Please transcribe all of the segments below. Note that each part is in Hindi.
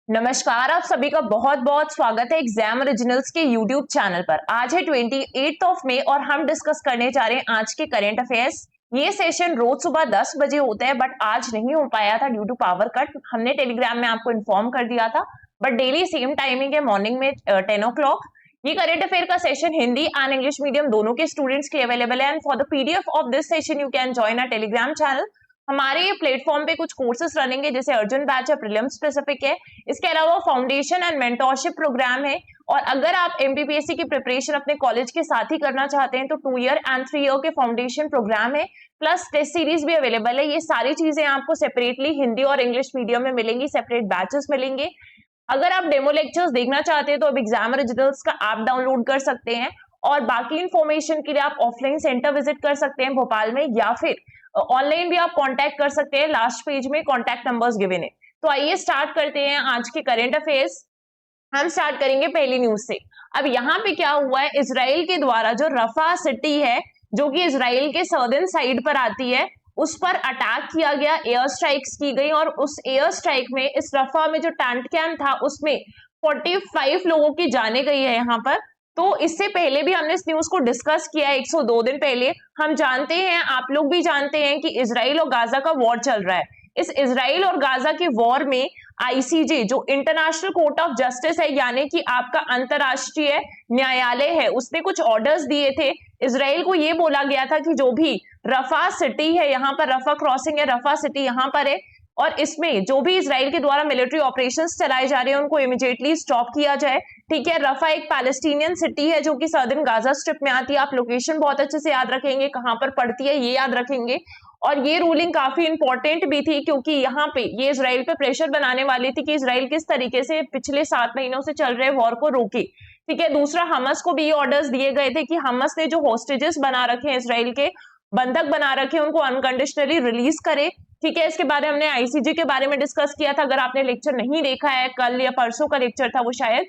नमस्कार, आप सभी का बहुत बहुत स्वागत है एग्जाम ओरिजिनल्स के यूट्यूब चैनल पर। आज है 28 मई और हम डिस्कस करने जा रहे हैं आज के करंट अफेयर्स। ये सेशन रोज सुबह 10 बजे होता है बट आज नहीं हो पाया था ड्यू टू पावर कट। हमने टेलीग्राम में आपको इन्फॉर्म कर दिया था बट डेली सेम टाइमिंग है, मॉर्निंग में 10 o'clock। ये करंट अफेयर का session Hindi and English medium दोनों के स्टूडेंट्स के अवेलेबल है and for the PDF of this session you can join a Telegram channel. हमारे ये प्लेटफॉर्म पे कुछ कोर्सेस रनिंग है जैसे अर्जेंट बैच है, प्रीलिम्स स्पेसिफिक है, इसके अलावा फाउंडेशन एंड मेंटोरशिप प्रोग्राम है। और अगर आप एमपीपीएससी की प्रिपरेशन अपने कॉलेज के साथ ही करना चाहते हैं तो 2 ईयर एंड 3 ईयर के फाउंडेशन प्रोग्राम है, प्लस टेस्ट सीरीज भी अवेलेबल है। ये सारी चीजें आपको सेपरेटली हिंदी और इंग्लिश मीडियम में मिलेंगी, सेपरेट बैचेस मिलेंगे। अगर आप डेमो लेक्चर्स देखना चाहते हैं तो अब एग्जाम ओरिजिनल्स का ऐप डाउनलोड कर सकते हैं और बाकी इंफॉर्मेशन के लिए आप ऑफलाइन सेंटर विजिट कर सकते हैं भोपाल में, या फिर ऑनलाइन भी आप कांटेक्ट कर सकते हैं। लास्ट पेज में कांटेक्ट नंबर्स गिवन है। तो आइए स्टार्ट करते हैं आज के करंट अफेयर्स। हम स्टार्ट करेंगे पहली न्यूज से। अब यहाँ पे क्या हुआ है, इजराइल के द्वारा जो रफा सिटी है जो कि इजराइल के सर्दर्न साइड पर आती है, उस पर अटैक किया गया, एयर स्ट्राइक्स की गई और उस एयर स्ट्राइक में इस रफा में जो टेंट कैंप था उसमें 45 लोगों की जाने गई है यहाँ पर। तो इससे पहले भी हमने इस न्यूज को डिस्कस किया है 102 दिन पहले। हम जानते हैं, आप लोग भी जानते हैं कि इजराइल और गाजा का वॉर चल रहा है। इस इजराइल और गाजा के वॉर में आईसीजे जो इंटरनेशनल कोर्ट ऑफ जस्टिस है, यानी कि आपका अंतरराष्ट्रीय न्यायालय है, उसने कुछ ऑर्डर्स दिए थे। इजराइल को यह बोला गया था कि जो भी रफा सिटी है, यहाँ पर रफा क्रॉसिंग है, रफा सिटी यहाँ पर है, और इसमें जो भी इजराइल के द्वारा मिलिट्री ऑपरेशंस चलाए जा रहे हैं उनको इमीडिएटली स्टॉप किया जाए। ठीक है, रफा एक पैलेस्टीनियन सिटी है जो कि सर्दर्न गाजा स्ट्रिप में आती है। आप लोकेशन बहुत अच्छे से याद रखेंगे, कहां पर पड़ती है ये याद रखेंगे। और ये रूलिंग काफी इंपॉर्टेंट भी थी क्योंकि यहाँ पे ये इजराइल पे प्रेशर बनाने वाली थी कि इजराइल किस तरीके से पिछले 7 महीनों से चल रहे वॉर को रोके। ठीक है, दूसरा हमस को भी ये ऑर्डर्स दिए गए थे कि हमस ने जो होस्टेजेस बना रखे हैं, इजराइल के बंधक बना रखे हैं, उनको अनकंडीशनली रिलीज करे। ठीक है, इसके बारे में हमने आईसीजे के बारे में डिस्कस किया था। अगर आपने लेक्चर नहीं देखा है, कल या परसों का लेक्चर था वो, शायद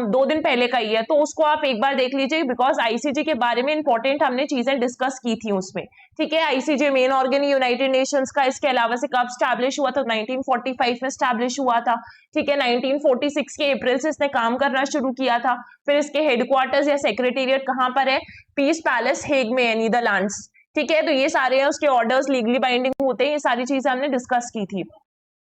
2 दिन पहले का ही है, तो उसको आप एक बार देख लीजिए बिकॉज आईसीजे के बारे में इंपॉर्टेंट हमने चीजें डिस्कस की थी उसमें। ठीक है, ICJ main organ United Nations का, इसके अलावा से कब स्टैब्लिश हुआ था, 1945 में स्टैब्लिश हुआ था। ठीक है, 1946 के अप्रैल से इसने काम करना शुरू किया था। फिर इसके हेडक्वार्टर्स या सेक्रेटेरिएट कहां पर है, पीस पैलेस हेग में है, नीदरलैंड्स। ठीक है, तो ये सारे हैं उसके ऑर्डर्स, लीगली बाइंडिंग होते हैं, ये सारी चीजें हमने डिस्कस की थी।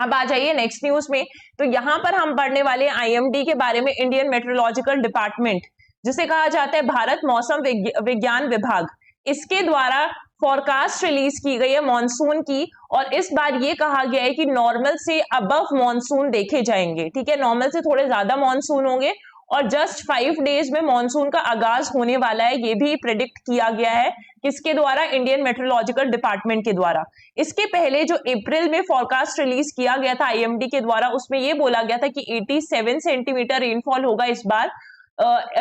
अब आ जाइए नेक्स्ट न्यूज में। तो यहाँ पर हम पढ़ने वाले हैं आईएमडी के बारे में, इंडियन मेट्रोलॉजिकल डिपार्टमेंट, जिसे कहा जाता है भारत मौसम विज्ञान विभाग। इसके द्वारा फोरकास्ट रिलीज की गई है मॉनसून की, और इस बार ये कहा गया है कि नॉर्मल से अबव मॉनसून देखे जाएंगे। ठीक है, नॉर्मल से थोड़े ज्यादा मॉनसून होंगे और जस्ट 5 डेज में मॉनसून का आगाज होने वाला है, ये भी प्रेडिक्ट किया गया है। किसके द्वारा? इंडियन मेट्रोलॉजिकल डिपार्टमेंट के द्वारा। इसके पहले जो अप्रैल में फोरकास्ट रिलीज किया गया था आईएमडी के द्वारा, उसमें यह बोला गया था कि 87 सेंटीमीटर रेनफॉल होगा इस बार।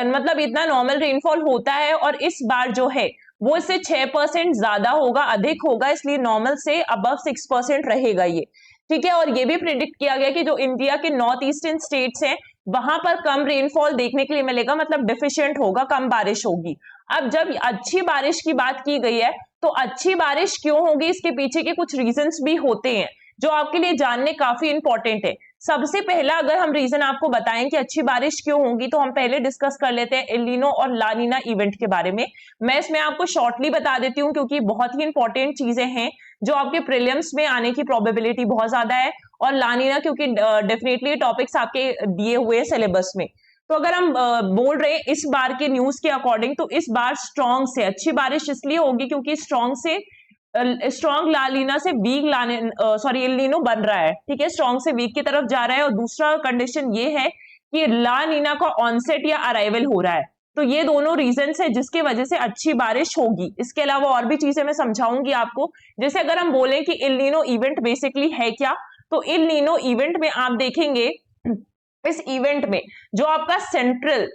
मतलब इतना नॉर्मल रेनफॉल होता है और इस बार जो है वो इससे 6% ज्यादा होगा, अधिक होगा, इसलिए नॉर्मल से अबव 6% रहेगा ये। ठीक है, और ये भी प्रिडिक्ट किया गया कि जो इंडिया के नॉर्थ ईस्टर्न स्टेट्स हैं वहां पर कम रेनफॉल देखने के लिए मिलेगा, मतलब डिफिशिएंट होगा, कम बारिश होगी। अब जब अच्छी बारिश की बात की गई है तो अच्छी बारिश क्यों होगी, इसके पीछे के कुछ रीजंस भी होते हैं जो आपके लिए जानने काफी इंपॉर्टेंट है। सबसे पहला अगर हम रीजन आपको बताएं कि अच्छी बारिश क्यों होगी, तो हम पहले डिस्कस कर लेते हैं एल नीनो और ला नीना इवेंट के बारे में। मैं इसमें आपको शॉर्टली बता देती हूँ क्योंकि बहुत ही इंपॉर्टेंट चीजें हैं जो आपके प्रीलिम्स में आने की प्रोबेबिलिटी बहुत ज्यादा है, और ला नीना क्योंकि डेफिनेटली टॉपिक्स आपके दिए हुए सेलेबस में। तो अगर हम बोल रहे हैं इस बार के न्यूज के अकॉर्डिंग, तो इस बार स्ट्रॉन्ग से अच्छी बारिश इसलिए होगी क्योंकि स्ट्रॉन्ग ला नीना से वीक एल नीनो बन रहा है। ठीक है, स्ट्रॉन्ग से वीक की तरफ जा रहा है, और दूसरा कंडीशन ये है कि ला नीना का ऑनसेट या अराइवल हो रहा है। तो ये दोनों रीजन है जिसकी वजह से अच्छी बारिश होगी। इसके अलावा और भी चीजें मैं समझाऊंगी आपको। जैसे अगर हम बोलें कि एल नीनो इवेंट बेसिकली है क्या, तो एल नीनो इवेंट में आप देखेंगे, इस इवेंट में जो आपका central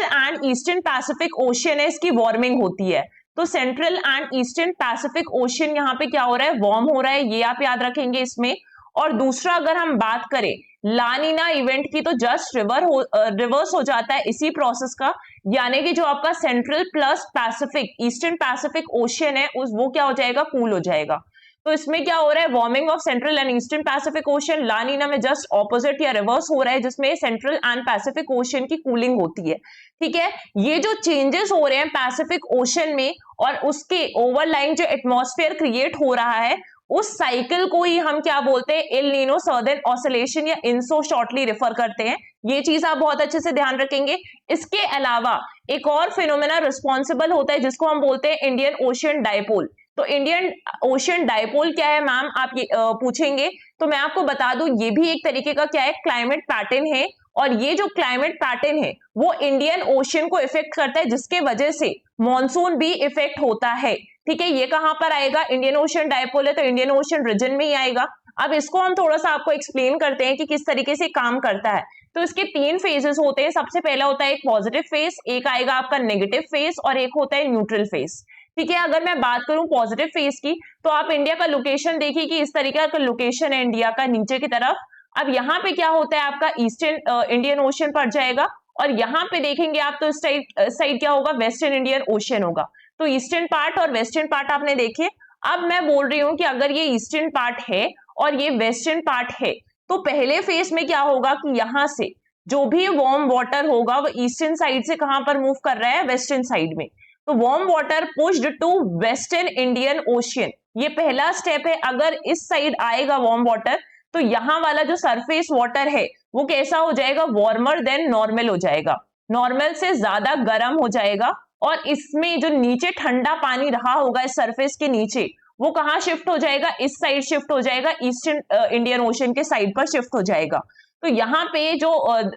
and eastern Pacific ocean है, इसकी वार्मिंग होती है। तो central and eastern Pacific ocean यहाँ पे क्या हो रहा है, वार्म हो रहा है, ये आप याद रखेंगे इसमें। और दूसरा अगर हम बात करें ला नीना इवेंट की, तो जस्ट रिवर्स हो जाता है इसी प्रोसेस का, यानी कि जो आपका central plus Pacific eastern Pacific ocean है वो क्या हो जाएगा, कूल हो जाएगा। तो इसमें क्या हो रहा है, warming of central and eastern pacific ocean. La Nina में जस्ट ऑपोजिट या रिवर्स हो रहा है, जिसमें सेंट्रल एंड पैसिफिक ओशन की कूलिंग होती है। ठीक है, ये जो चेंजेस हो रहे हैं पैसिफिक ओशन में और उसके ओवरलाइंग जो एटमॉस्फेयर क्रिएट हो रहा है, उस साइकिल को ही हम क्या बोलते हैं, एल नीनो सर्दर्न ऑसिलेशन या इंसो शॉर्टली रेफर करते हैं। ये चीज आप बहुत अच्छे से ध्यान रखेंगे। इसके अलावा एक और फिनोमेना रिस्पॉन्सिबल होता है जिसको हम बोलते हैं इंडियन ओशियन डायपोल। तो इंडियन ओशियन डायपोल क्या है मैम, आप ये पूछेंगे, तो मैं आपको बता दूं ये भी एक तरीके का क्या है, क्लाइमेट पैटर्न है। और ये जो क्लाइमेट पैटर्न है वो इंडियन ओशियन को इफेक्ट करता है, जिसके वजह से मॉनसून भी इफेक्ट होता है। ठीक है, ये कहां पर आएगा, इंडियन ओशियन डायपोल है तो इंडियन ओशियन रीजन में ही आएगा। अब इसको हम थोड़ा सा आपको एक्सप्लेन करते हैं कि किस तरीके से काम करता है। तो इसके 3 फेजेस होते हैं। सबसे पहला होता है एक पॉजिटिव फेज, एक आएगा आपका नेगेटिव फेज और एक होता है न्यूट्रल फेज। ठीक है, अगर मैं बात करूं पॉजिटिव फेज की, तो आप इंडिया का लोकेशन देखिए कि इस तरीके का लोकेशन है इंडिया का नीचे की तरफ। अब यहाँ पे क्या होता है, आपका ईस्टर्न इंडियन ओशियन पड़ जाएगा और यहाँ पे देखेंगे आप तो इस साइड क्या होगा, वेस्टर्न इंडियन ओशियन होगा। तो ईस्टर्न पार्ट और वेस्टर्न पार्ट आपने देखे। अब मैं बोल रही हूँ कि अगर ये ईस्टर्न पार्ट है और ये वेस्टर्न पार्ट है, तो पहले फेज में क्या होगा कि यहाँ से जो भी वार्म वाटर होगा वो ईस्टर्न साइड से कहां पर मूव कर रहा है, वेस्टर्न साइड में। तो warm water pushed to western Indian ocean, ये पहला स्टेप है। अगर इस साइड आएगा वार्म वाटर, तो यहाँ वाला जो सरफेस वाटर है वो कैसा हो जाएगा, वार्मर देन नॉर्मल हो जाएगा, नॉर्मल से ज्यादा गर्म हो जाएगा। और इसमें जो नीचे ठंडा पानी रहा होगा इस सरफेस के नीचे, वो कहाँ शिफ्ट हो जाएगा, इस साइड शिफ्ट हो जाएगा, ईस्टर्न इंडियन ओशन के साइड पर शिफ्ट हो जाएगा। तो यहाँ पे जो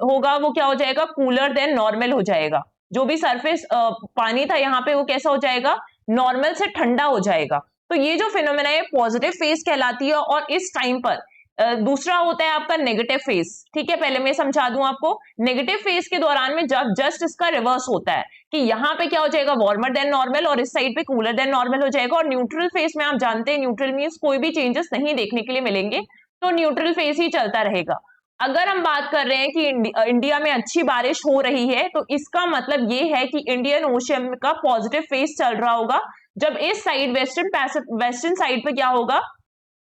होगा वो क्या हो जाएगा, कूलर देन नॉर्मल हो जाएगा। जो भी सरफेस पानी था यहाँ पे वो कैसा हो जाएगा, नॉर्मल से ठंडा हो जाएगा। तो ये जो फिनोमेना है पॉजिटिव फेज कहलाती है। और इस टाइम पर दूसरा होता है आपका नेगेटिव फेज। ठीक है, पहले मैं समझा दूं आपको। नेगेटिव फेज के दौरान में जब जस्ट इसका रिवर्स होता है कि यहाँ पे क्या हो जाएगा, वार्मर देन नॉर्मल, और इस साइड पे कूलर देन नॉर्मल हो जाएगा। और न्यूट्रल फेज में आप जानते हैं, न्यूट्रल मींस कोई भी चेंजेस नहीं देखने के लिए मिलेंगे, तो न्यूट्रल फेज ही चलता रहेगा। अगर हम बात कर रहे हैं कि इंडिया में अच्छी बारिश हो रही है, तो इसका मतलब ये है कि इंडियन ओशियन का पॉजिटिव फेज चल रहा होगा। जब इस साइड वेस्टर्न साइड पे क्या होगा,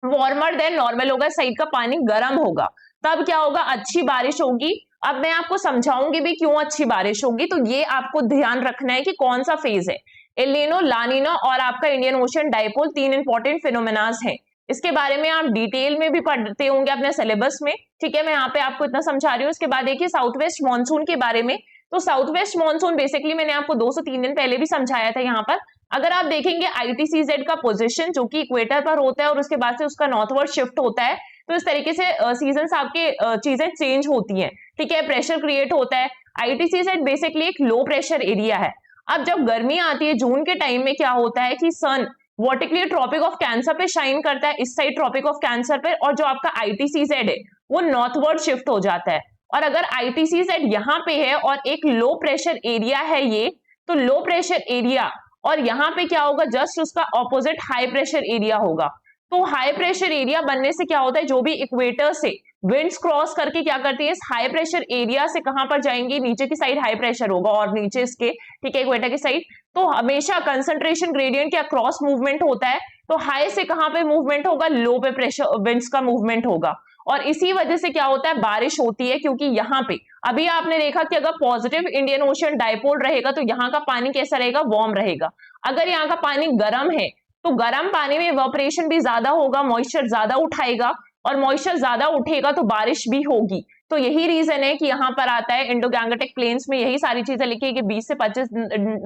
वार्मर देन नॉर्मल होगा, साइड का पानी गर्म होगा, तब क्या होगा, अच्छी बारिश होगी। अब मैं आपको समझाऊंगी भी क्यों अच्छी बारिश होगी। तो ये आपको ध्यान रखना है कि कौन सा फेज है, एल नीनो, ला नीना और आपका इंडियन ओशियन डायपोल, 3 इंपॉर्टेंट फिनोमेनास हैं। इसके बारे में आप डिटेल में भी पढ़ते होंगे अपने सिलेबस में। ठीक है, मैं यहाँ पे आपको इतना समझा रही हूँ। इसके बाद देखिए साउथ वेस्ट मानसून के बारे में। तो साउथ वेस्ट मानसून बेसिकली मैंने आपको 2 से 3 दिन पहले भी समझाया था। यहाँ पर अगर आप देखेंगे ITCZ का पोजीशन जो कि इक्वेटर पर होता है और उसके बाद से उसका नॉर्थवर्ड शिफ्ट होता है, तो इस तरीके से सीजन्स आपके चीजें चेंज होती हैं। ठीक है, प्रेशर क्रिएट होता है। ITCZ बेसिकली एक लो प्रेशर एरिया है। अब जब गर्मी आती है जून के टाइम में, क्या होता है कि सन वर्टिकली ट्रॉपिक ऑफ कैंसर पे शाइन करता है, इस साइड ट्रॉपिक ऑफ कैंसर पे, और जो आपका ITCZ है वो नॉर्थवर्ड शिफ्ट हो जाता है। और अगर ITCZ यहाँ पे है और एक लो प्रेशर एरिया है ये, तो लो प्रेशर एरिया और यहाँ पे क्या होगा, जस्ट उसका ऑपोजिट हाई प्रेशर एरिया होगा। तो हाई प्रेशर एरिया बनने से क्या होता है, जो भी इक्वेटर से विंड्स क्रॉस करके क्या करती है, इस हाई प्रेशर एरिया से कहां पर जाएंगी, नीचे की साइड हाई प्रेशर होगा और नीचे इसके, ठीक है, इक्वेटर की साइड। तो हमेशा कंसंट्रेशन ग्रेडियंट क्या क्रॉस मूवमेंट होता है, तो हाई से कहां पे मूवमेंट होगा, लो पे प्रेशर विंड्स का मूवमेंट होगा। और इसी वजह से क्या होता है, बारिश होती है। क्योंकि यहाँ पे अभी आपने देखा कि अगर पॉजिटिव इंडियन ओशन डायपोल रहेगा तो यहाँ का पानी कैसा रहेगा, वार्म रहेगा। अगर यहाँ का पानी गर्म है तो गर्म पानी में इवेपोरेशन भी ज्यादा होगा, मॉइस्चर ज्यादा उठाएगा, और मॉइस्चर ज्यादा उठेगा तो बारिश भी होगी। तो यही रीजन है कि यहाँ पर आता है इंडो गैंगेटिक प्लेन्स में यही सारी चीजें लिखी है कि 20 से 25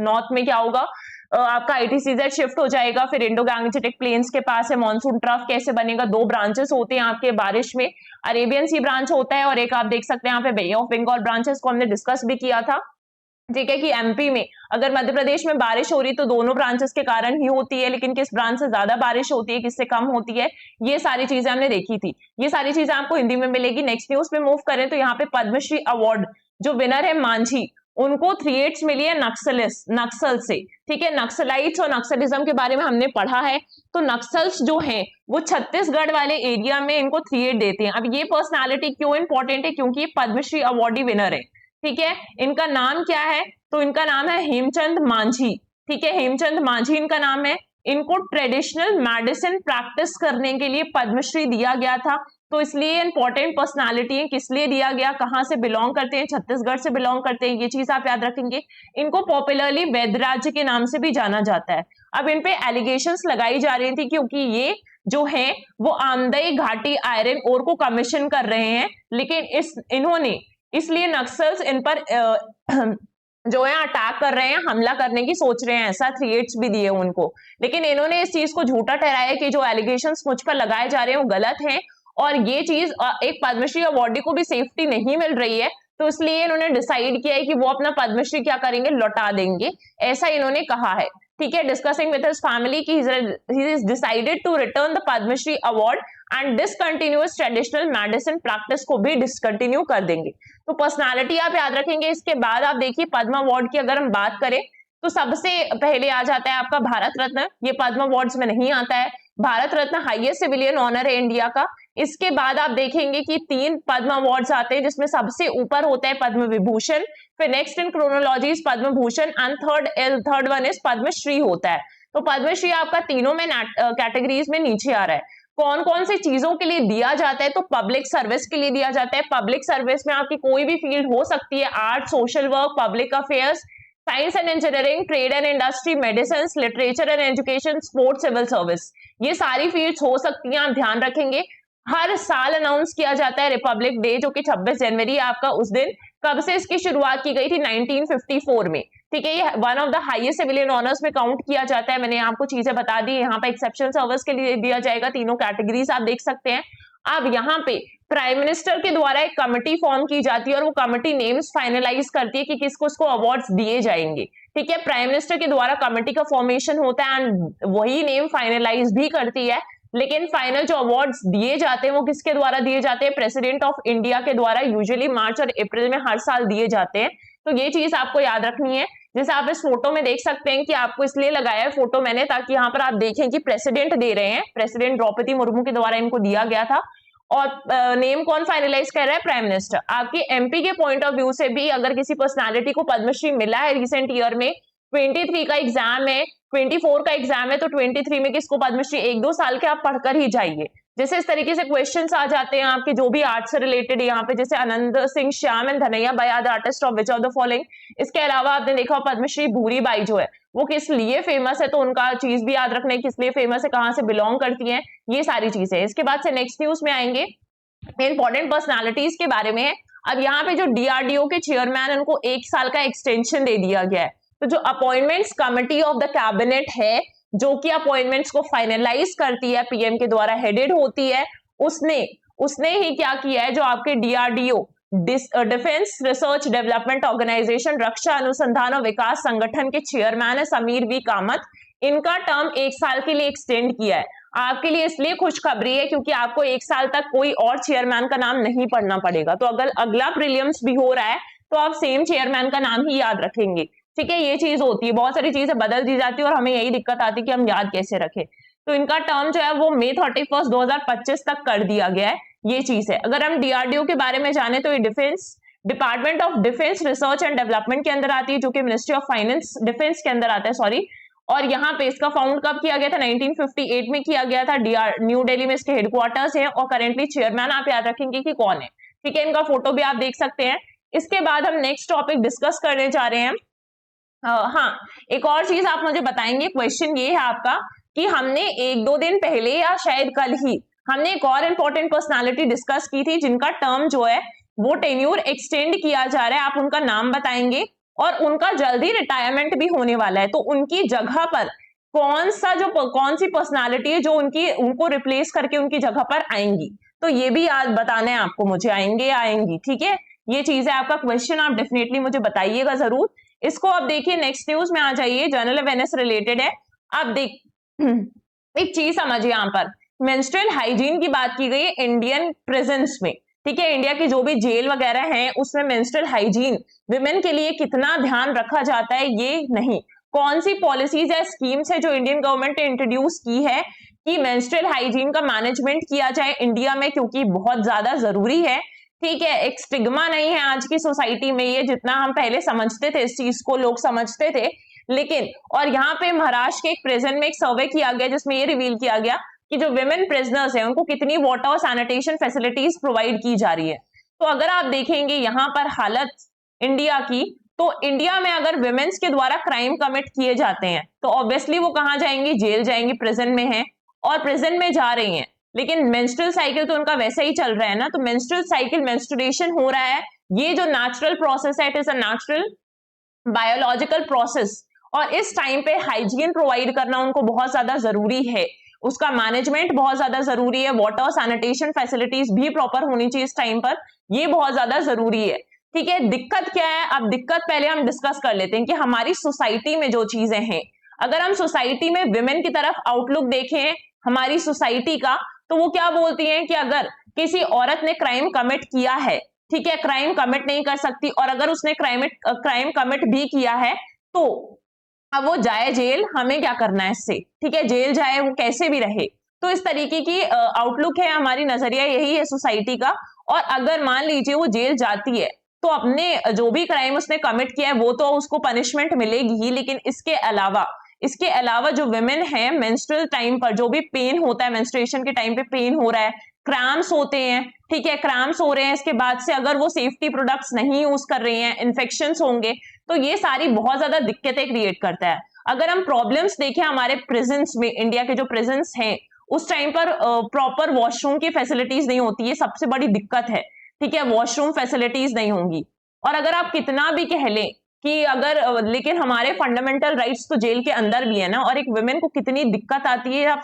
नॉर्थ में क्या होगा, आपका ITCZ शिफ्ट हो जाएगा। फिर इंडो गैंगेटिक प्लेन्स के पास है मॉनसून ट्रफ कैसे बनेगा, 2 ब्रांचेस होते हैं आपके बारिश में, अरेबियन सी ब्रांच होता है और एक आप देख सकते हैं यहाँ पे बे ऑफ बंगाल ब्रांचेस को हमने डिस्कस भी किया था। ठीक है, कि MP में अगर मध्य प्रदेश में बारिश हो रही तो दोनों ब्रांचेस के कारण ही होती है, लेकिन किस ब्रांच से ज्यादा बारिश होती है, किससे कम होती है, ये सारी चीजें हमने देखी थी। ये सारी चीजें आपको हिंदी में मिलेगी। नेक्स्ट न्यूज पे मूव करें तो यहाँ पे पद्मश्री अवार्ड जो विनर है मांझी, उनको 3 मिली है नक्सल से। ठीक है, नक्सलाइट्स और नक्सलिज्म के बारे में हमने पढ़ा है। तो नक्सल्स जो हैं वो छत्तीसगढ़ वाले एरिया में इनको 3 देते हैं। अब ये पर्सनालिटी क्यों इंपॉर्टेंट है, क्योंकि ये पद्मश्री अवार्डी विनर है। ठीक है, इनका नाम क्या है, तो इनका नाम है हेमचंद मांझी। ठीक है, हेमचंद मांझी इनका नाम है। इनको ट्रेडिशनल मेडिसिन प्रैक्टिस करने के लिए पद्मश्री दिया गया था। तो इसलिए इंपॉर्टेंट पर्सनालिटी है, किस लिए दिया गया, कहां से बिलोंग करते हैं, छत्तीसगढ़ से बिलोंग करते हैं, ये चीज आप याद रखेंगे। इनको पॉपुलरली वैद्य राज्य के नाम से भी जाना जाता है। अब इन पे एलिगेशंस लगाई जा रही थी क्योंकि ये जो है वो आमदई घाटी आयरन ओर को कमीशन कर रहे हैं, लेकिन इन्होंने इसलिए नक्सल्स इन पर जो है अटैक कर रहे हैं, हमला करने की सोच रहे हैं, ऐसा थ्रेट्स भी दिए उनको। लेकिन इन्होंने इस चीज को झूठा ठहराया कि जो एलिगेशंस मुझ पर लगाए जा रहे हैं वो गलत हैं और ये चीज एक पद्मश्री अवार्डी को भी सेफ्टी नहीं मिल रही है। तो इसलिए इन्होंने डिसाइड किया है कि वो अपना पद्मश्री क्या करेंगे, लौटा देंगे, ऐसा इन्होंने कहा है। ठीक है, डिस्कसिंग विद हिज फैमिली कि he is decided to return the Padmashri award and discontinuous traditional medicine practice को भी डिसकंटिन्यू कर देंगे। तो पर्सनालिटी आप याद रखेंगे। इसके बाद आप देखिए पद्म अवार्ड की अगर हम बात करें तो सबसे पहले आ जाता है आपका भारत रत्न। ये पद्म अवार्ड्स में नहीं आता है। Bharat Ratna highest civilian honour है इंडिया का। इसके बाद आप देखेंगे कि 3 पद्म अवार्ड्स आते हैं जिसमें सबसे ऊपर होता है पद्म विभूषण, फिर next in chronology Padma Bhushan and third one is Padmashri होता है। तो पद्मश्री आपका तीनों में कैटेगरीज में नीचे आ रहा है। कौन कौन सी चीजों के लिए दिया जाता है, तो पब्लिक सर्विस के लिए दिया जाता है। पब्लिक सर्विस में आपकी कोई भी फील्ड हो सकती है, art, social work, public affairs, science and engineering, trade and industry, medicine, literature and education, sports, civil service, ये सारी फील्ड्स हो सकती हैं। आप ध्यान रखेंगे हर साल अनाउंस किया जाता है रिपब्लिक डे जो कि 26 जनवरी आपका उस दिन। कब से इसकी शुरुआत की गई थी? 1954 में। ठीक है, ये one of the highest civilian honours में काउंट किया जाता है। मैंने आपको चीजें बता दी। यहाँ पे एक्सेप्शनल सर्विस के लिए दिया जाएगा, तीनों कैटेगरीज आप देख सकते हैं। अब यहाँ पे प्राइम मिनिस्टर के द्वारा एक कमिटी फॉर्म की जाती है और वो कमिटी नेम्स फाइनलाइज करती है कि किसको इसको अवार्ड्स दिए जाएंगे। ठीक है, प्राइम मिनिस्टर के द्वारा कमिटी का फॉर्मेशन होता है एंड वही नेम फाइनलाइज भी करती है। लेकिन फाइनल जो अवार्ड्स दिए जाते हैं वो किसके द्वारा दिए जाते हैं? प्रेसिडेंट ऑफ इंडिया के द्वारा, यूजुअली मार्च और अप्रैल में हर साल दिए जाते हैं। तो ये चीज आपको याद रखनी है। जैसे आप इस फोटो में देख सकते हैं कि आपको इसलिए लगाया है फोटो मैंने ताकि यहाँ पर आप देखें कि प्रेसिडेंट दे रहे हैं, प्रेसिडेंट द्रौपदी मुर्मू के द्वारा इनको दिया गया था। और नेम कौन फाइनलाइज कर रहा है? Prime minister. आपकी एमपी के पॉइंट ऑफ व्यू से भी अगर किसी पर्सनालिटी को पद्मश्री मिला है रिसेंट ईयर में, 23 का एग्जाम है, 24 का एग्जाम है, तो 23 में किसको पद्मश्री, 1-2 साल के आप पढ़कर ही जाइए। जैसे इस तरीके से क्वेश्चंस आ जाते हैं आपके जो भी आर्ट से रिलेटेड है यहाँ पे, जैसे Anand Singh Shyam and Dhanaiya Bai are the artist of which of the following. इसके अलावा आपने देखा पद्मश्री भूरी बाई जो है वो किस लिए फेमस है, तो उनका चीज भी याद रखना है, किस लिए फेमस है, कहाँ से बिलोंग करती है, ये सारी चीजें। इसके बाद से नेक्स्ट न्यूज में आएंगे इंपॉर्टेंट पर्सनालिटीज के बारे में। अब यहाँ पे जो डीआरडीओ के चेयरमैन उनको 1 साल का एक्सटेंशन दे दिया गया है। तो जो appointments committee of the cabinet है जो कि अपॉइंटमेंट्स को फाइनलाइज करती है, पीएम के द्वारा हेडेड होती है, उसने ही क्या किया है, जो आपके DRDO defence research development organisation, रक्षा अनुसंधान और विकास संगठन के चेयरमैन है समीर वी कामत, इनका टर्म 1 साल के लिए एक्सटेंड किया है। आपके लिए इसलिए खुशखबरी है क्योंकि आपको 1 साल तक कोई और चेयरमैन का नाम नहीं पढ़ना पड़ेगा। तो अगर अगला प्रीलिम्स भी हो रहा है तो आप सेम चेयरमैन का नाम ही याद रखेंगे। ठीक है, ये चीज होती है, बहुत सारी चीजें बदल दी जाती है और हमें यही दिक्कत आती है कि हम याद कैसे रखें। तो इनका टर्म जो है वो मई 31, 2025 तक कर दिया गया है, ये चीज है। अगर हम डीआरडीओ के बारे में जाने तो ये department of defence research and development के अंदर आती है, जो कि मिनिस्ट्री ऑफ फाइनेंस डिफेंस के अंदर आता है, सॉरी। और यहाँ पे इसका फाउंड कब किया गया था? 1958 में किया गया था। न्यू दिल्ली में इसके हेडक्वार्टर्स हैं और करेंटली चेयरमैन आप याद रखेंगे कि कौन है। ठीक है, इनका फोटो भी आप देख सकते हैं। इसके बाद हम नेक्स्ट टॉपिक डिस्कस करने जा रहे हैं। हाँ, एक और चीज आप मुझे बताएंगे, क्वेश्चन ये है आपका कि हमने 1-2 दिन पहले या शायद कल ही हमने एक और इंपॉर्टेंट पर्सनालिटी डिस्कस की थी जिनका टर्म जो है वो टेन्योर एक्सटेंड किया जा रहा है। आप उनका नाम बताएंगे और उनका जल्दी रिटायरमेंट भी होने वाला है। तो उनकी जगह पर कौन सी पर्सनालिटी है जो उनको रिप्लेस करके उनकी जगह पर आएंगी, तो ये भी याद बताना है आपको मुझे, आएंगी। ठीक है, ये चीज है आपका क्वेश्चन, आप डेफिनेटली मुझे बताइएगा जरूर। इसको आप देखिए, नेक्स्ट न्यूज में आ जाइए, जनरल अवेयरनेस रिलेटेड है। आप देख एक चीज समझिए, यहाँ पर मेंस्ट्रुअल हाइजीन की बात की गई है इंडियन प्रिजन्स में। ठीक है, इंडिया की जो भी जेल वगैरह हैं उसमें मेंस्ट्रुअल हाइजीन विमेन के लिए कितना ध्यान रखा जाता है, ये नहीं, कौन सी पॉलिसीज या स्कीम्स है जो इंडियन गवर्नमेंट ने इंट्रोड्यूस की है कि मेंस्ट्रुअल हाइजीन का मैनेजमेंट किया जाए इंडिया में, क्योंकि बहुत ज्यादा जरूरी है। ठीक है, एक स्टिग्मा नहीं है आज की सोसाइटी में ये, जितना हम पहले समझते थे इस चीज को, लोग समझते थे लेकिन और यहाँ पे महाराष्ट्र के एक प्रिजन में एक सर्वे किया गया जिसमें ये रिवील किया गया कि जो विमेन प्रिजनर्स हैं उनको कितनी वाटर और सैनिटेशन फैसिलिटीज प्रोवाइड की जा रही है। तो अगर आप देखेंगे यहाँ पर हालत इंडिया की, तो इंडिया में अगर विमेन्स के द्वारा क्राइम कमिट किए जाते हैं तो ऑब्वियसली वो कहाँ जाएंगी, जेल जाएंगी, प्रिजन में हैं और प्रिजन में जा रही हैं। लेकिन मेंस्ट्रुअल साइकिल तो उनका वैसे ही चल रहा है ना, तो मेंस्ट्रुअल साइकिल, मेंस्ट्रुएशन हो रहा है, ये जो नेचुरल प्रोसेस है, it is a natural biological process, और इस टाइम पे हाइजीन प्रोवाइड करना उनको बहुत ज्यादा जरूरी है, उसका मैनेजमेंट बहुत ज्यादा जरूरी है, वाटर सैनिटेशन फैसिलिटीज भी प्रॉपर होनी चाहिए इस टाइम पर, ये बहुत ज्यादा जरूरी है। ठीक है, दिक्कत क्या है, अब दिक्कत पहले हम डिस्कस कर लेते हैं कि हमारी सोसाइटी में जो चीजें हैं, अगर हम सोसाइटी में विमेन की तरफ आउटलुक देखें हमारी सोसाइटी का, तो वो क्या बोलती हैं कि अगर किसी औरत ने क्राइम कमिट किया है, ठीक है, क्राइम कमिट नहीं कर सकती, और अगर उसने क्राइम कमिट भी किया है तो अब वो जाए जेल, हमें क्या करना है इससे, ठीक है, जेल जाए, वो कैसे भी रहे। तो इस तरीके की आउटलुक है, हमारी नजरिया यही है सोसाइटी का। और अगर मान लीजिए वो जेल जाती है तो अपने जो भी क्राइम उसने कमिट किया है वो तो उसको पनिशमेंट मिलेगी ही, लेकिन इसके अलावा जो विमेन है मेंस्ट्रुअल टाइम पर जो भी पेन होता है, मेंस्ट्रुएशन के टाइम पे पेन हो रहा है, क्रैम्प्स होते हैं, ठीक है, क्रैम्प्स हो रहे हैं, इसके बाद से अगर वो सेफ्टी प्रोडक्ट्स नहीं यूज कर रही हैं, इन्फेक्शंस होंगे, तो ये सारी बहुत ज्यादा दिक्कतें क्रिएट करता है। अगर हम प्रॉब्लम्स देखें हमारे प्रिजन्स में, इंडिया के जो प्रिजन्स हैं उस टाइम पर प्रॉपर वॉशरूम की फैसिलिटीज नहीं होती है, सबसे बड़ी दिक्कत है, ठीक है, वॉशरूम फैसिलिटीज नहीं होंगी। और अगर आप कितना भी कह लें कि अगर लेकिन हमारे फंडामेंटल राइट्स तो जेल के अंदर भी है ना, और एक वुमेन को कितनी दिक्कत आती है आप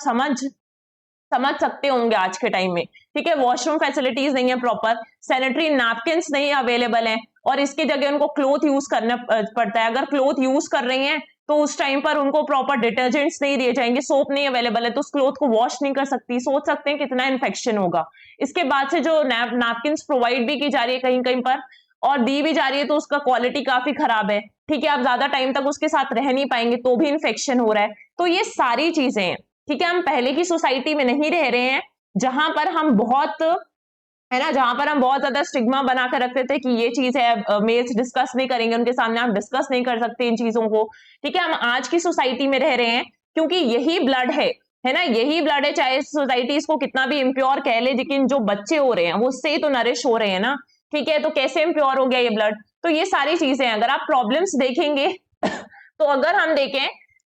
समझ सकते होंगे आज के टाइम में, ठीक है, वॉशरूम फैसिलिटीज नहीं है, प्रॉपर सैनिटरी नैपकिन्स नहीं अवेलेबल है, और इसकी जगह उनको क्लोथ यूज करना पड़ता है। अगर क्लोथ यूज कर रही हैं तो उस टाइम पर उनको प्रॉपर डिटर्जेंट्स नहीं दिए जाएंगे, सोप नहीं अवेलेबल है, तो उस क्लोथ को वॉश नहीं कर सकती, सोच सकते हैं कितना इन्फेक्शन होगा। इसके बाद से जो नैपकिन्स प्रोवाइड भी की जा रही है कहीं कहीं पर और दी भी जा रही है तो उसका क्वालिटी काफी खराब है, ठीक है, आप ज्यादा टाइम तक उसके साथ रह नहीं पाएंगे तो भी इन्फेक्शन हो रहा है। तो ये सारी चीजें हैं, ठीक है, हम पहले की सोसाइटी में नहीं रह रहे हैं जहां पर हम बहुत, है ना, जहां पर हम बहुत ज्यादा स्टिग्मा बना कर रखते थे कि ये चीज है, मेल्स डिस्कस नहीं करेंगे, उनके सामने आप डिस्कस नहीं कर सकते इन चीजों को, ठीक है। हम आज की सोसाइटी में रह रहे हैं क्योंकि यही ब्लड है ना, यही ब्लड है, चाहे सोसाइटी इसको कितना भी इम्प्योर कह ले, लेकिन जो बच्चे हो रहे हैं वो उससे ही तो नरिश हो रहे हैं ना, ठीक है, तो कैसे इम्प्योर हो गया ये ब्लड। तो ये सारी चीजें हैं, अगर आप प्रॉब्लम्स देखेंगे तो अगर हम देखें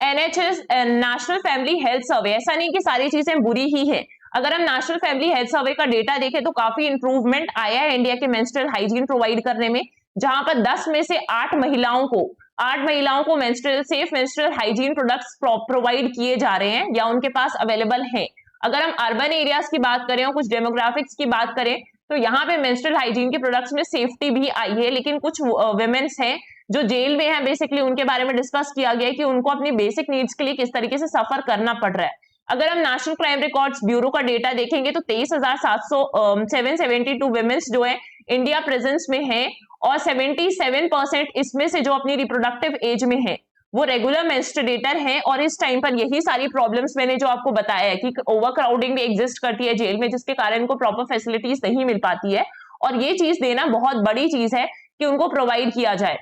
NHS national family health survey, ऐसा नहीं कि सारी चीजें बुरी ही है, अगर हम नेशनल फैमिली हेल्थ सर्वे का डेटा देखें तो काफी इंप्रूवमेंट आया है इंडिया के मेंस्ट्रुअल हाइजीन प्रोवाइड करने में, जहां पर 10 में से 8 महिलाओं को safe menstrual hygiene products provide किए जा रहे हैं या उनके पास अवेलेबल हैं। अगर हम अर्बन एरियाज की बात करें और कुछ डेमोग्राफिक्स की बात करें तो यहाँ पे मेंस्ट्रुअल हाइजीन के प्रोडक्ट्स में सेफ्टी भी आई है, लेकिन कुछ वुमेन्स हैं जो जेल में हैं, बेसिकली उनके बारे में डिस्कस किया गया है कि उनको अपनी बेसिक नीड्स के लिए किस तरीके से सफर करना पड़ रहा है। अगर हम नेशनल क्राइम रिकॉर्ड्स ब्यूरो का डेटा देखेंगे तो 23,772 वुमेन्स जो है इंडिया प्रेजेंस में है, और 77% इसमें से जो अपनी रिप्रोडक्टिव एज में है वो रेगुलर मेंस्ट्रुएटर हैं, और इस टाइम पर यही सारी प्रॉब्लम्स मैंने जो आपको बताया है कि ओवर क्राउडिंग भी एग्जिस्ट करती है जेल में, जिसके कारण इनको प्रॉपर फैसिलिटीज नहीं मिल पाती है, और ये चीज देना बहुत बड़ी चीज है कि उनको प्रोवाइड किया जाए,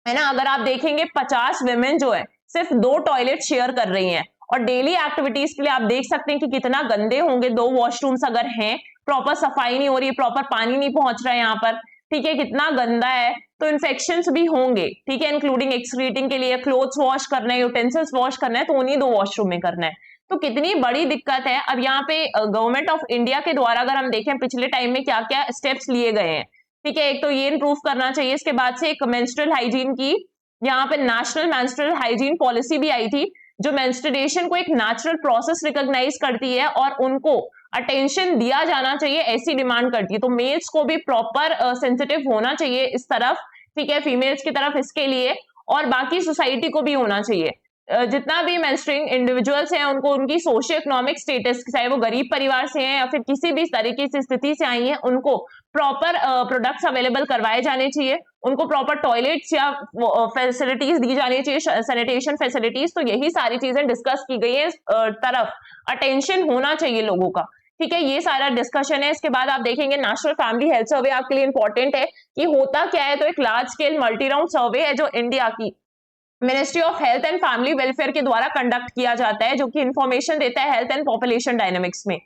है ना। अगर आप देखेंगे 50 वुमेन जो है सिर्फ 2 टॉयलेट शेयर कर रही हैं, और डेली एक्टिविटीज के लिए आप देख सकते हैं कि कितना गंदे होंगे 2 वॉशरूम्स अगर हैं, प्रॉपर सफाई नहीं हो रही है, प्रॉपर पानी नहीं पहुंच रहा है यहाँ पर, ठीक है, कितना गंदा है, तो इन्फेक्शंस भी होंगे, ठीक है, इंक्लूडिंग एक्सक्रीटिंग के लिए क्लोथ्स वॉश करना है, यूटेंसिल्स वॉश करना है तो उन्हीं 2 वॉशरूम में करना है, तो कितनी बड़ी दिक्कत है। अब यहाँ पे गवर्नमेंट ऑफ इंडिया के द्वारा अगर हम देखें पिछले टाइम में क्या क्या स्टेप्स लिए गए हैं, ठीक है, एक तो ये इंप्रूव करना चाहिए, इसके बाद से एक मेंस्ट्रुअल हाइजीन की यहाँ पे नेशनल मेंस्ट्रुअल हाइजीन पॉलिसी भी आई थी जो मेंस्ट्रुएशन को एक नेचुरल प्रोसेस रिकॉग्नाइज करती है और उनको अटेंशन दिया जाना चाहिए, ऐसी डिमांड करती है। तो मेल्स को भी प्रॉपर सेंसिटिव होना चाहिए इस तरफ, ठीक है, फीमेल्स की तरफ इसके लिए, और बाकी सोसाइटी को भी होना चाहिए। जितना भी मेंस्ट्रुइंग इंडिविजुअल्स हैं उनको उनकी सोशियो इकोनॉमिक स्टेटस, चाहे वो गरीब परिवार से हैं या फिर किसी भी तरीके की स्थिति से आई हैं, उनको प्रॉपर प्रोडक्ट्स अवेलेबल करवाए जाने चाहिए, उनको प्रॉपर टॉयलेट्स या फैसिलिटीज दी जानी चाहिए, सैनिटेशन फैसिलिटीज। तो यही सारी चीजें डिस्कस की गई है, तरफ अटेंशन होना चाहिए लोगों का, ठीक है, ये सारा डिस्कशन है। इसके बाद आप देखेंगे नेशनल फैमिली हेल्थ सर्वे आपके लिए इंपॉर्टेंट है कि होता क्या है, तो एक लार्ज स्केल मल्टी राउंड सर्वे है जो इंडिया की ministry of health and family welfare के द्वारा कंडक्ट किया जाता है, जो कि इंफॉर्मेशन देता है हेल्थ एंड पॉपुलेशन डायनेमिक्स में।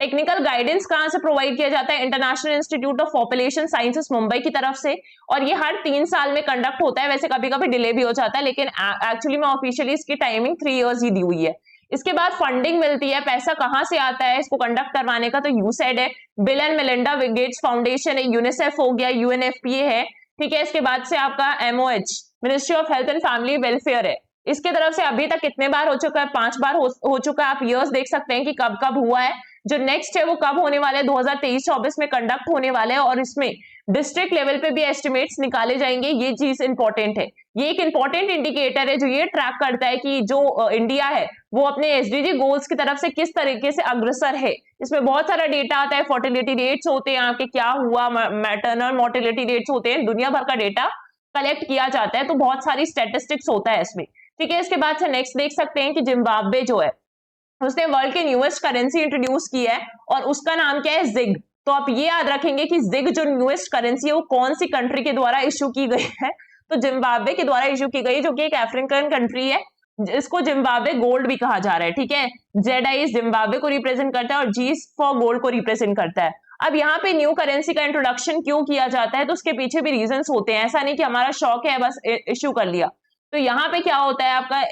टेक्निकल गाइडेंस कहां से प्रोवाइड किया जाता है? International institute of population sciences Mumbai की तरफ से, और ये हर 3 साल में कंडक्ट होता है। वैसे कभी कभी डिले भी हो जाता है, लेकिन एक्चुअली में ऑफिशियली इसकी टाइमिंग 3 इयर्स ही दी हुई है। इसके बाद फंडिंग मिलती है, पैसा कहां से आता है इसको कंडक्ट करवाने का? तो यूसैड है, bill and Melinda Gates foundation है, यूनिसेफ हो गया, यूएनएफपीए है, ठीक है। इसके बाद से आपका MOH, ministry of health and family welfare है। इसके तरफ से अभी तक कितने बार हो चुका है? 5 बार हो चुका है। आप ईयर्स देख सकते हैं कि कब कब हुआ है। जो नेक्स्ट है वो कब होने वाला है? 2023-24 में कंडक्ट होने वाला है, और इसमें डिस्ट्रिक्ट लेवल पे भी एस्टिमेट्स निकाले जाएंगे। ये चीज इंपॉर्टेंट है, ये एक इंपॉर्टेंट इंडिकेटर है जो ये ट्रैक करता है कि जो इंडिया है वो अपने एसडीजी गोल्स की तरफ से किस तरीके से अग्रसर है। इसमें बहुत सारा डेटा आता है, फर्टिलिटी रेट्स होते हैं आपके, क्या हुआ, मैटरनल मोर्टेलिटी रेट्स होते हैं, दुनिया भर का डेटा कलेक्ट किया जाता है। तो बहुत सारी स्टैटिस्टिक्स होता है इसमें, ठीक है। इसके बाद से नेक्स्ट देख सकते हैं कि जिम्बाब्वे जो है उसने वर्ल्ड की न्यूएस्ट करेंसी इंट्रोड्यूस की है, और उसका नाम क्या है? जिग। तो आप ये याद रखेंगे कि जिग जो न्यूएस्ट करेंसी है वो कौन सी कंट्री के द्वारा इश्यू की गई है? तो जिम्बाब्वे के द्वारा इश्यू की गई, जो कि एक अफ्रीकन कंट्री है, जिसको जिम्बाब्वे गोल्ड भी कहा जा रहा है, ठीक है। ZI जिम्बाब्वे को रिप्रेजेंट करता है और G फॉर गोल्ड को रिप्रेजेंट करता है। अब यहाँ पे न्यू करेंसी का इंट्रोडक्शन क्यों किया जाता है? तो उसके पीछे भी रीजंस होते हैं, ऐसा नहीं कि हमारा शौक है बस इश्यू कर लिया। तो यहाँ पे क्या होता है आपका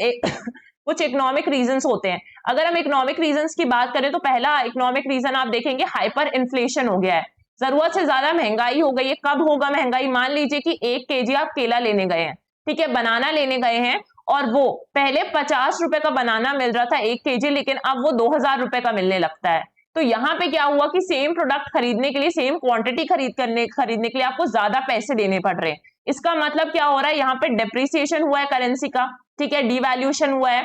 कुछ इकोनॉमिक रीजंस होते हैं। अगर हम इकोनॉमिक रीजंस की बात करें तो पहला इकोनॉमिक रीजन आप देखेंगे हाइपर इन्फ्लेशन हो गया है, जरूरत से ज्यादा महंगाई हो गई है। कब होगा महंगाई? मान लीजिए कि 1 kg आप केला लेने गए हैं, ठीक है, बनाना लेने गए हैं, और वो पहले 50 रुपए का बनाना मिल रहा था 1 kg, लेकिन अब वो 2000 रुपए का मिलने लगता है। तो यहाँ पे क्या हुआ कि सेम प्रोडक्ट खरीदने के लिए, सेम क्वांटिटी खरीदने के लिए आपको ज्यादा पैसे देने पड़ रहे हैं। इसका मतलब क्या हो रहा है? यहाँ पे डेप्रिसिएशन हुआ है करेंसी का, ठीक है, डिवैल्यूएशन हुआ है।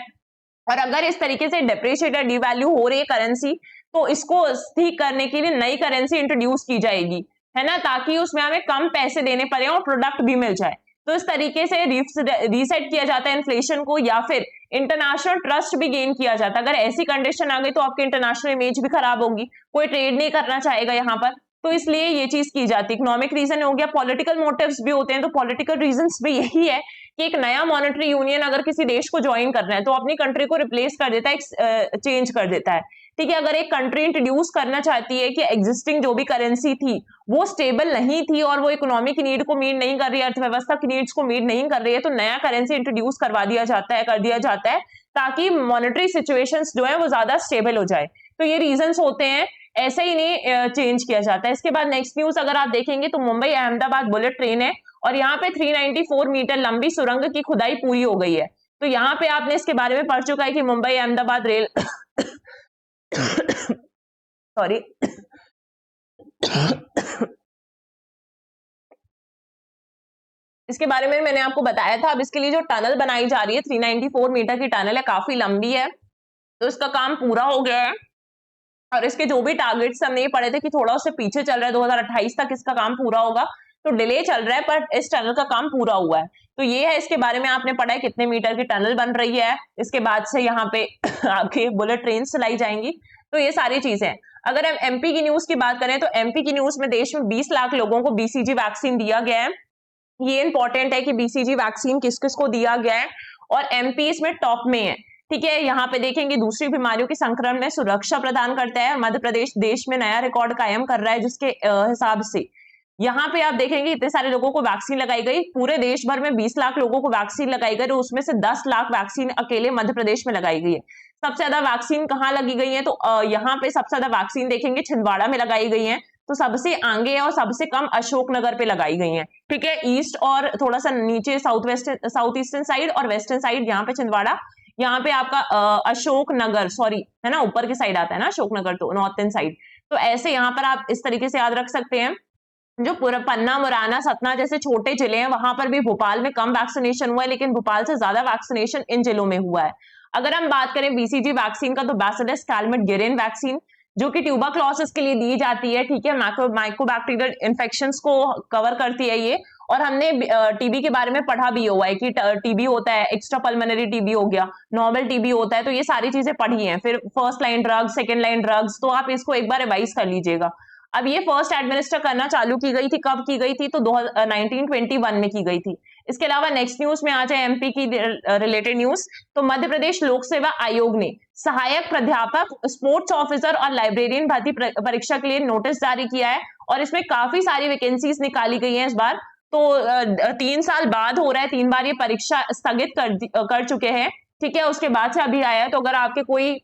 और अगर इस तरीके से डेप्रिशिएट या डिवैल्यू हो रही है करेंसी, तो इसको ठीक करने के लिए नई करेंसी इंट्रोड्यूस की जाएगी, है ना, ताकि उसमें हमें कम पैसे देने पड़े और प्रोडक्ट भी मिल जाए। तो इस तरीके से रीसेट किया जाता है इन्फ्लेशन को, या फिर इंटरनेशनल ट्रस्ट भी गेन किया जाता है। अगर ऐसी कंडीशन आ गई तो आपकी इंटरनेशनल इमेज भी खराब होगी, कोई ट्रेड नहीं करना चाहेगा यहाँ पर। तो इसलिए ये चीज की जाती है। इकोनॉमिक रीजन हो गया, पॉलिटिकल मोटिव्स भी होते हैं। तो पॉलिटिकल रीजंस भी यही है कि एक नया मॉनेटरी यूनियन अगर किसी देश को ज्वाइन करना है तो अपनी कंट्री को रिप्लेस कर देता है, चेंज कर देता है, ठीक है। अगर एक कंट्री इंट्रोड्यूस करना चाहती है कि एग्जिस्टिंग जो भी करेंसी थी वो स्टेबल नहीं थी और वो इकोनॉमी की नीड को मीट नहीं कर रही है, अर्थव्यवस्था की नीड्स को मीट नहीं कर रही है, तो नया करेंसी इंट्रोड्यूस कर दिया जाता है ताकि मॉनेटरी सिचुएशंस जो है वो ज्यादा स्टेबल हो जाए। तो ये रीजंस होते हैं, ऐसे ही नहीं चेंज किया जाता है। इसके बाद नेक्स्ट न्यूज अगर आप देखेंगे तो मुंबई अहमदाबाद बुलेट ट्रेन है, और यहाँ पे 394 मीटर लंबी सुरंग की खुदाई पूरी हो गई है। तो यहाँ पे आपने इसके बारे में पढ़ चुका है कि मुंबई अहमदाबाद रेल सॉरी इसके बारे में मैंने आपको बताया था। अब इसके लिए जो टनल बनाई जा रही है 394 मीटर की टनल है, काफी लंबी है, तो इसका काम पूरा हो गया है। और इसके जो भी टारगेट्स हमने ये पढ़े थे कि थोड़ा उससे पीछे चल रहा है, 2028 तक इसका काम पूरा होगा, तो डिले चल रहा है, पर इस टनल का काम पूरा हुआ है। तो ये है, इसके बारे में आपने पढ़ा है कितने मीटर की टनल बन रही है। इसके बाद से यहाँ पे आपके बुलेट ट्रेन चलाई जाएंगी। तो ये सारी चीजें। अगर हम एमपी की न्यूज की बात करें तो एमपी की न्यूज में देश में 20 लाख लोगों को बीसीजी वैक्सीन दिया गया है। ये इंपॉर्टेंट है कि बीसीजी वैक्सीन किस किस को दिया गया है, और एमपी इसमें टॉप में है, ठीक है। यहाँ पे देखेंगे दूसरी बीमारियों के संक्रमण में सुरक्षा प्रदान करता है, मध्य प्रदेश देश में नया रिकॉर्ड कायम कर रहा है, जिसके हिसाब से यहाँ पे आप देखेंगे इतने सारे लोगों को वैक्सीन लगाई गई। पूरे देश भर में 20 लाख लोगों को वैक्सीन लगाई गई, और उसमें से 10 लाख वैक्सीन अकेले मध्य प्रदेश में लगाई गई है। सबसे ज्यादा वैक्सीन कहाँ लगी गई है? तो यहाँ पे सबसे ज्यादा वैक्सीन देखेंगे छिंदवाड़ा में लगाई गई है, तो सबसे आगे है, और सबसे कम अशोकनगर पे लगाई गई है, ठीक है। ईस्ट और थोड़ा सा नीचे साउथ ईस्टर्न साइड और वेस्टर्न साइड, यहाँ पे छिंदवाड़ा, यहाँ पे आपका अशोकनगर, सॉरी, है ना, ऊपर की साइड आता है ना अशोकनगर, तो नॉर्थन साइड। तो ऐसे यहाँ पर आप इस तरीके से याद रख सकते हैं। जो पूरा पन्ना, मुरैना, सतना जैसे छोटे जिले हैं वहां पर भी, भोपाल में कम वैक्सीनेशन हुआ है, लेकिन भोपाल से ज्यादा वैक्सीनेशन इन जिलों में हुआ है। अगर हम बात करें बीसीजी वैक्सीन का, तो बैसिलस कैलमेट गिरेन वैक्सीन जो कि ट्यूबरक्लोसिस के लिए दी जाती है, ठीक है, माइकोबैक्टीरियल इन्फेक्शंस को कवर करती है ये। और हमने टीबी के बारे में पढ़ा भी हुआ है कि टीबी होता है, एक्स्ट्रा पल्मोनरी टीबी हो गया, नॉर्मल टीबी होता है, तो ये सारी चीजें पढ़ी हैं। फिर first line drugs, second line drugs, तो आप इसको एक बार रिवाइज कर लीजिएगा। अब ये फर्स्ट एडमिनिस्टर करना चालू की गई थी, कब की गई थी? तो 1921 में की गई थी। इसके अलावा नेक्स्ट न्यूज में आ जाए एमपी की रिलेटेड न्यूज, तो मध्य प्रदेश लोक सेवा आयोग ने सहायक प्राध्यापक, स्पोर्ट्स ऑफिसर और लाइब्रेरियन भर्ती परीक्षा के लिए नोटिस जारी किया है और इसमें काफी सारी वैकेंसीज निकाली गई हैं इस बार। तो 3 साल बाद हो रहा है, 3 बार ये परीक्षा स्थगित कर चुके हैं, ठीक है, उसके बाद से अभी आया है। तो अगर आपके कोई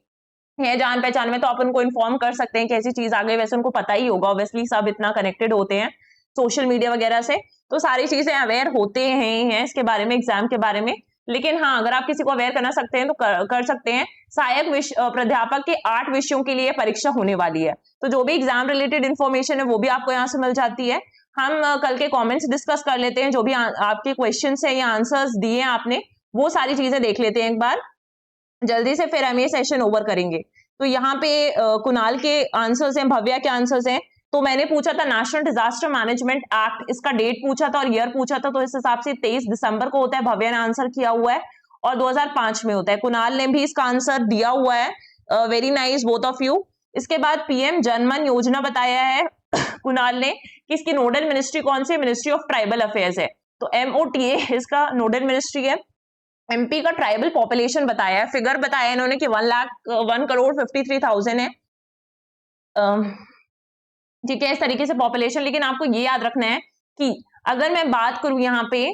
है जान पहचान में तो आप उनको इन्फॉर्म कर सकते हैं कैसी चीज आ गई। वैसे उनको पता ही होगा, ऑब्वियसली सब इतना कनेक्टेड होते हैं सोशल मीडिया वगैरह से, तो सारी चीजें अवेयर होते हैं इसके बारे में, एग्जाम के बारे में। लेकिन हाँ, अगर आप किसी को अवेयर करना सकते हैं तो कर सकते हैं। सहायक प्राध्यापक के 8 विषयों के लिए परीक्षा होने वाली है, तो जो भी एग्जाम रिलेटेड इन्फॉर्मेशन है वो भी आपको यहाँ से मिल जाती है। हम कल के कमेंट्स डिस्कस कर लेते हैं, जो भी आपके क्वेश्चंस है या आंसर्स दिए हैं आपने, वो सारी चीजें देख लेते हैं एक बार जल्दी से, फिर हम ये सेशन ओवर करेंगे। तो यहाँ पे कुणाल के आंसर्स हैं, भव्या के आंसर्स हैं। तो मैंने पूछा था नेशनल डिजास्टर मैनेजमेंट एक्ट, इसका डेट पूछा था और ईयर पूछा था, तो इस हिसाब से 23 दिसंबर को होता है। भव्या ने आंसर किया हुआ है और 2005 में होता है। कुणाल ने भी इसका आंसर दिया हुआ है, very nice both of you. इसके बाद पीएम जनमन योजना बताया है कुणाल ने कि इसकी नोडल मिनिस्ट्री कौन सी, मिनिस्ट्री ऑफ ट्राइबल अफेयर्स है, तो MOTA इसका नोडल मिनिस्ट्री है। एमपी का ट्राइबल पॉपुलेशन बताया है, फिगर बताया इन्होंने कि 1,53,000 है, ठीक है, इस तरीके से पॉपुलेशन। लेकिन आपको ये याद रखना है कि अगर मैं बात करूं यहाँ पे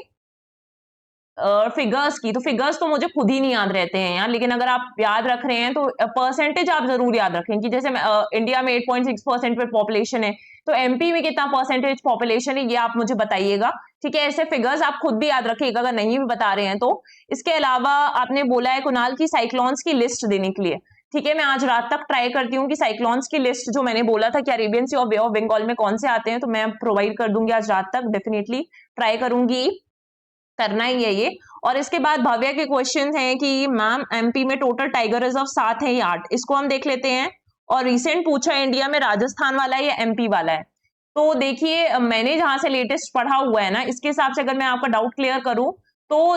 फिगर्स की, तो फिगर्स तो मुझे खुद ही नहीं याद रहते हैं यार, लेकिन अगर आप याद रख रहे हैं तो परसेंटेज आप जरूर याद रखें कि जैसे इंडिया में 8.6% पे पॉपुलेशन है, तो एमपी में कितना परसेंटेज पॉपुलेशन है ये आप मुझे बताइएगा, ठीक है। ऐसे फिगर्स आप खुद भी याद रखिएगा अगर नहीं भी बता रहे हैं तो। इसके अलावा आपने बोला है कुणाल की साइक्लोन्स की लिस्ट देने के लिए, ठीक है, मैं आज रात तक ट्राई करती हूँ कि साइक्लोन्स की लिस्ट जो मैंने बोला था कि अरेबियन सी और बे ऑफ बंगाल में कौन से आते हैं, तो मैं प्रोवाइड कर दूंगी आज रात तक, डेफिनेटली ट्राई करूंगी, करना ही है ये। और इसके बाद भव्या के क्वेश्चन हैं कि मैम एमपी में टोटल टाइगर रिजर्व 7 है या 8, इसको हम देख लेते हैं। और रिसेंट पूछा है इंडिया में राजस्थान वाला है या एमपी वाला है, तो देखिए मैंने जहां से लेटेस्ट पढ़ा हुआ है ना, इसके हिसाब से अगर मैं आपका डाउट क्लियर करूं तो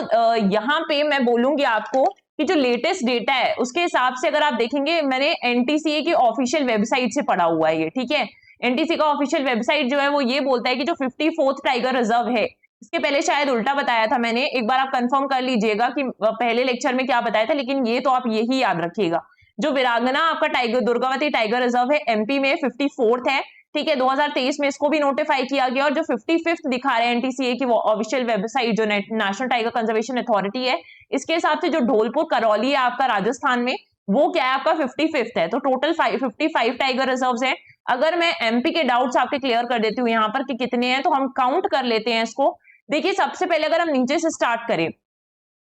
यहाँ पे मैं बोलूंगी आपको कि जो लेटेस्ट डेटा है उसके हिसाब से अगर आप देखेंगे, मैंने एनटीसीए की ऑफिशियल वेबसाइट से पढ़ा हुआ है ये, ठीक है। एनटीसी का ऑफिशियल वेबसाइट जो है वो ये बोलता है कि जो 54th टाइगर रिजर्व है, इसके पहले शायद उल्टा बताया था मैंने, एक बार आप कंफर्म कर लीजिएगा कि पहले लेक्चर में क्या बताया था, लेकिन ये तो आप यही याद रखिएगा। जो वीरांगना आपका टाइगर दुर्गावती टाइगर रिजर्व है एमपी में 54th है, ठीक है, 2023 में इसको भी नोटिफाई किया गया। और जो 55th दिखा रहे हैं एनटीसीए की वो ऑफिशियल वेबसाइट जो नेशनल टाइगर कंजर्वेशन अथॉरिटी है, इसके हिसाब से जो ढोलपुर करौली है आपका राजस्थान में, वो क्या है आपका 55th है। तो टोटल 55 टाइगर रिजर्व है। अगर मैं एमपी के डाउट्स आपके क्लियर कर देती हूँ यहाँ पर कि कितने हैं, तो हम काउंट कर लेते हैं इसको। देखिए सबसे पहले अगर हम नीचे से स्टार्ट करें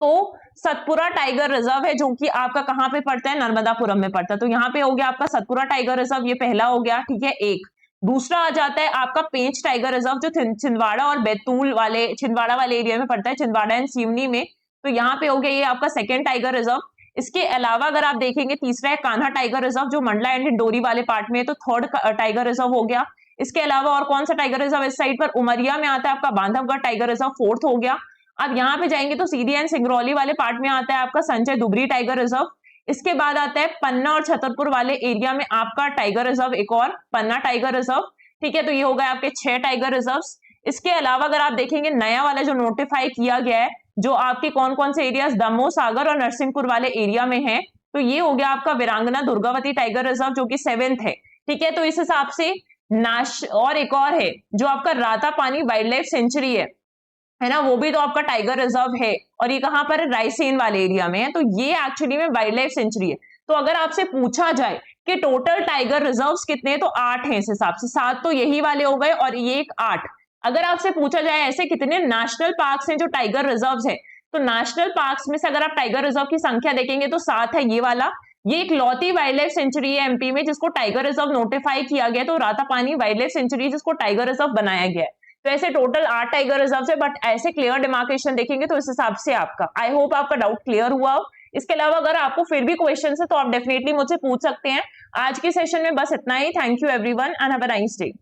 तो सतपुरा टाइगर रिजर्व है, जो कि आपका कहाँ पे पड़ता है, नर्मदापुरम में पड़ता है, तो यहाँ पे हो गया आपका सतपुरा टाइगर रिजर्व, ये पहला हो गया, ठीक है, एक। दूसरा आ जाता है आपका पेंच टाइगर रिजर्व, जो छिंदवाड़ा और बैतूल वाले, छिंदवाड़ा वाले एरिया में पड़ता है, छिंदवाड़ा एंड सिवनी में, तो यहाँ पे हो गया ये आपका सेकेंड टाइगर रिजर्व। इसके अलावा अगर आप देखेंगे तीसरा है कान्हा टाइगर रिजर्व, जो मंडला एंड डोरी वाले पार्ट में है, तो थर्ड टाइगर रिजर्व हो गया। इसके अलावा और कौन सा टाइगर रिजर्व इस साइड पर, उमरिया में आता है आपका बांधवगढ़ टाइगर रिजर्व, फोर्थ हो गया। अब यहाँ पे जाएंगे तो सीधी एंड सिंगरौली वाले पार्ट में आता है आपका संजय दुबरी टाइगर रिजर्व। इसके बाद आता है पन्ना और छतरपुर वाले एरिया में आपका टाइगर रिजर्व, एक और पन्ना टाइगर रिजर्व, ठीक है, तो ये हो गए आपके 6 टाइगर रिजर्व्स। इसके अलावा अगर आप देखेंगे नया वाला जो नोटिफाई किया गया है, जो आपके कौन कौन से एरियाज दमोह, सागर और नरसिंहपुर वाले एरिया में है, तो ये हो गया आपका वीरांगना दुर्गावती टाइगर रिजर्व, जो कि 7th है, ठीक है। तो इस हिसाब से और एक और है जो आपका रातापानी वाइल्ड लाइफ सेंचुरी है ना, वो भी तो आपका टाइगर रिजर्व है, और ये कहां पर है, रायसेन वाले एरिया में है, तो ये एक्चुअली में वाइल्ड लाइफ सेंचुरी है। तो अगर आपसे पूछा जाए कि टोटल टाइगर रिजर्व्स कितने हैं, तो 8 हैं इस हिसाब से, 7 तो यही वाले हो गए और ये एक 8। अगर आपसे पूछा जाए ऐसे कितने नेशनल पार्क्स हैं जो टाइगर रिजर्व्स है, तो नेशनल पार्क्स में से अगर आप टाइगर रिजर्व की संख्या देखेंगे तो 7 है ये वाला। ये एक लौती वाइल्ड लाइफ सेंचुरी है एमपी में जिसको टाइगर रिजर्व नोटिफाई किया गया, तो रातापानी वाइल्ड लाइफ सेंचुरी जिसको टाइगर रिजर्व बनाया गया है। तो ऐसे टोटल 8 टाइगर रिजर्व है, बट ऐसे क्लियर डिमार्केशन देखेंगे तो इस हिसाब से आपका, आई होप आपका डाउट क्लियर हुआ हो। इसके अलावा अगर आपको फिर भी क्वेश्चन है तो आप डेफिनेटली मुझसे पूछ सकते हैं। आज के सेशन में बस इतना ही। Thank you everyone and have a nice day.